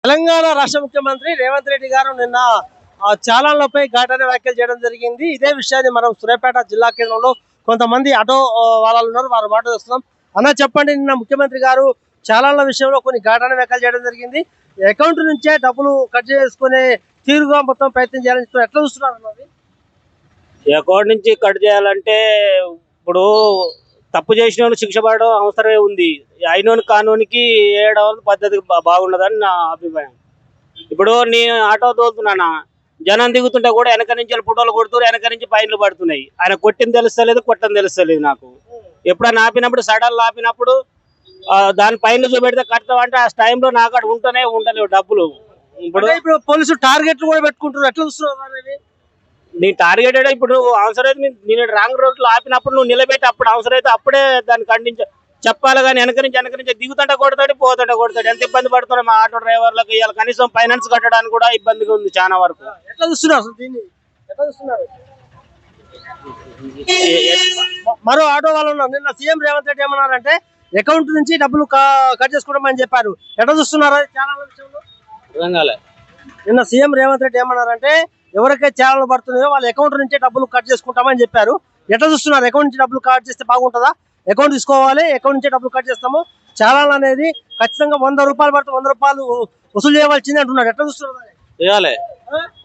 తెలంగాణ రాష్ట్ర ముఖ్యమంత్రి రేవంత్ రెడ్డి గారు నిన్న చాలాలపై ఘాటైన వ్యాఖ్యలు చేయడం జరిగింది. ఇదే విషయాన్ని మనం సూర్యాపేట జిల్లా కేంద్రంలో కొంతమంది ఆటో వాళ్ళు ఉన్నారు, వారు మాట్లాడుతున్నాం. అన్న చెప్పండి, నిన్న ముఖ్యమంత్రి గారు చాలాల విషయంలో కొన్ని ఘాటైన వ్యాఖ్యలు చేయడం జరిగింది. అకౌంట్ నుంచే డబ్బులు కట్ చేసుకునే తీరుగా మొత్తం ప్రయత్నం చేయాలని ఎట్లా చూస్తున్నారు అన్నది? అకౌంట్ నుంచి కట్ చేయాలంటే ఇప్పుడు తప్పు చేసిన వాళ్ళు శిక్ష పడడం అవసరమే ఉంది. అయినోని కానూనికి వేయడం పద్ధతి బాగుండదని నా అభిప్రాయం. ఇప్పుడు నేను ఆటో తోలుతున్నానా, జనం దిగుతుంటే కూడా వెనక నుంచి ఫోటోలు కొడుతున్నారు, వెనక నుంచి ఫైన్లు పడుతున్నాయి. ఆయన కొట్టింది తెలుస్తలేదు, కొట్టని తెలుస్తలేదు. నాకు ఎప్పుడైనా ఆపినప్పుడు సడన్లు ఆపినప్పుడు దాని పైన చూపెడితే కడతాం అంటే ఆ టైంలో నాకు అక్కడ ఉంటలేవు డబ్బులు. ఇప్పుడు పోలీసులు టార్గెట్లు కూడా పెట్టుకుంటారు, ఎట్లా చూస్తున్నారు? నీ టార్గెట్ ఇప్పుడు అవసరమైతే నేను రాంగ్ రోడ్ లో ఆపినప్పుడు నువ్వు నిలబెట్టి అప్పుడు అవసరమైతే అప్పుడే దాన్ని ఖండించ చెప్పాలి. కానీ వెనక నుంచి దిగుతుంటే కొడతాడు, పోతుంటే కొడతాడు. ఎంత ఇబ్బంది పడుతున్నాడు మా ఆటో డ్రైవర్లకు. ఇవాళ కనీసం ఫైనాన్స్ కట్టడానికి కూడా ఇబ్బందిగా ఉంది చాలా వరకు. ఎట్లా చూస్తున్నారు దీన్ని? ఎట్లా చూస్తున్నారు? మరో ఆటో వాళ్ళు ఉన్నారు. నిన్న సీఎం రేవంత్ రెడ్డి ఏమన్నారంటే అకౌంట్ నుంచి డబ్బులు కట్ చేసుకోవడం చెప్పారు. ఎట్లా చూస్తున్నారు చాలా విషయంలో? నిన్న సీఎం రేవంత్ రెడ్డి ఏమన్నారంటే ఎవరికైతే ఛానల్ పడుతున్నాయో వాళ్ళ అకౌంట్ నుంచే డబ్బులు కట్ చేసుకుంటామని చెప్పారు. ఎట్లా చూస్తున్నారు? అకౌంట్ నుంచి డబ్బులు కట్ చేస్తే బాగుంటుందా? అకౌంట్ తీసుకోవాలి, అకౌంట్ నుంచే డబ్బులు కట్ చేస్తాము. ఛానల్ అనేది ఖచ్చితంగా 100 రూపాయలు పడితే 100 రూపాయలు వసూలు చేయవలసింది అంటున్నారు. ఎట్లా చూస్తున్నారు? చేయాలి,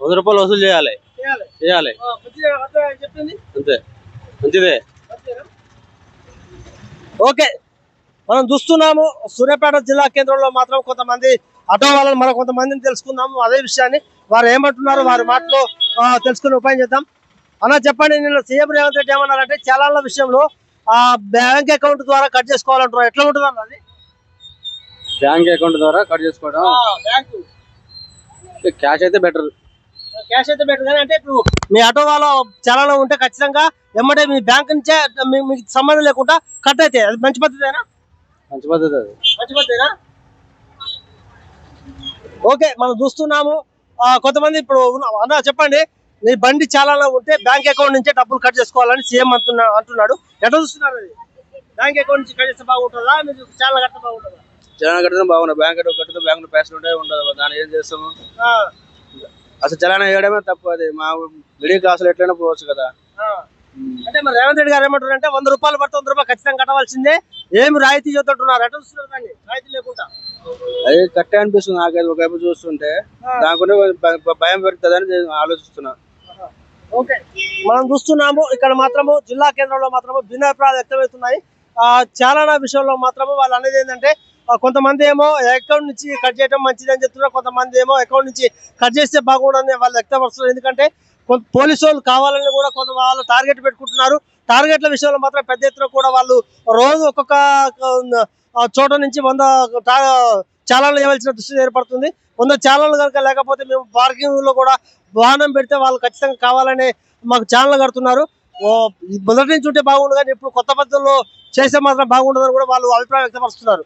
100 రూపాయలు వసూలు చేయాలి. అంతే, మంచిదే. ఓకే, మనం చూస్తున్నాము సూర్యాపేట జిల్లా కేంద్రంలో మాత్రం కొంతమంది ఆటో వాళ్ళని మనం కొంతమందిని తెలుసుకుందాము. అదే విషయాన్ని వారు ఏమంటున్నారు వారి మాటలో తెలుసుకునే ఉపాయం చేద్దాం. అన్న చెప్పండి, నిన్న సీఎం రేవంత్ రెడ్డి ఏమన్నారంటే చాలా విషయంలో బ్యాంక్ అకౌంట్ ద్వారా కట్ చేసుకోవాలంటున్నారు. ఎట్లా ఉంటుంది అన్నది? బ్యాంక్ అకౌంట్ ద్వారా కట్ చేసుకోవడం క్యాష్ అయితే బెటర్. క్యాష్ అయితే బెటర్ కానీ అంటే ఇప్పుడు మీ ఆటో వాళ్ళ చాలా ఉంటే ఖచ్చితంగా ఎమ్మటే మీ బ్యాంక్ నుంచే మీకు సంబంధం లేకుండా కట్ అయితే అది మంచి పద్ధతేనా? మంచి పద్ధతి, మంచి పద్ధతేనా? ఓకే, మనం చూస్తున్నాము కొంతమంది ఇప్పుడు అన్న చెప్పండి, నీ బండి చాలా ఉంటే బ్యాంక్ అకౌంట్ నుంచే డబ్బులు కట్ చేసుకోవాలని సీఎం అంటున్నాడు. ఎట్లా చూస్తున్నారు? అది బ్యాంక్ అకౌంట్ నుంచి కట్ చేస్తే బాగుంటుందా, మీరు చాలా కట్ట బాగుంటుందా? చలానా కట్టడం బాగుంటుంది. బ్యాంక్ అకౌంట్ కడితే బ్యాంక్ పైసలు ఉంటే ఉండదు, దాన్ని ఏం చేస్తాము? అసలు చలానా వేయడమే తప్పు. అది మా మిడిల్ క్లాస్ లో ఎట్లయినా పోవచ్చు కదా. అంటే మరి రేవంత్ రెడ్డి గారు ఏమంటారంటే 100 రూపాయలు పడితే 100 రూపాయలు ఖచ్చితంగా కట్టవలసిందే, ఏమి రాయితీ చూద్దంటున్నారు. ఎట్లా చూస్తున్నారు దాన్ని? రాయితీ లేకుండా అది కట్టే అనిపిస్తుంది నాకైతే ఒకవైపు చూస్తుంటే. దానికంటే భయం పెరుగుతుందని ఆలోచిస్తున్నా. ఓకే, మనం చూస్తున్నాము ఇక్కడ మాత్రము జిల్లా కేంద్రంలో మాత్రము భిన్నాభిప్రాయాలు వ్యక్తమవుతున్నాయి. చాలా విషయంలో మాత్రము వాళ్ళు అనేది ఏంటంటే కొంతమంది ఏమో అకౌంట్ నుంచి కట్ చేయడం మంచిది అని చెప్తున్నారు, కొంతమంది ఏమో అకౌంట్ నుంచి కట్ చేస్తే బాగుండని వాళ్ళు వ్యక్తపరుస్తున్నారు. ఎందుకంటే పోలీసు వాళ్ళు కావాలని కూడా కొంత వాళ్ళు టార్గెట్ పెట్టుకుంటున్నారు. టార్గెట్ల విషయంలో మాత్రం పెద్ద ఎత్తున కూడా వాళ్ళు రోజు ఒక్కొక్క చోట నుంచి 100 చాలాలు ఇవ్వాల్సిన దుస్థితి ఏర్పడుతుంది. 100 చాలాలు కనుక లేకపోతే మేము పార్కింగ్ లో కూడా వాహనం పెడితే వాళ్ళు ఖచ్చితంగా కావాలని మాకు ఛానల్ కడుతున్నారు. మొదటి నుంచి ఉంటే బాగుండు కానీ ఇప్పుడు కొత్త పద్ధతుల్లో చేస్తే మాత్రం బాగుండదని కూడా వాళ్ళు అభిప్రాయం వ్యక్తపరుస్తున్నారు.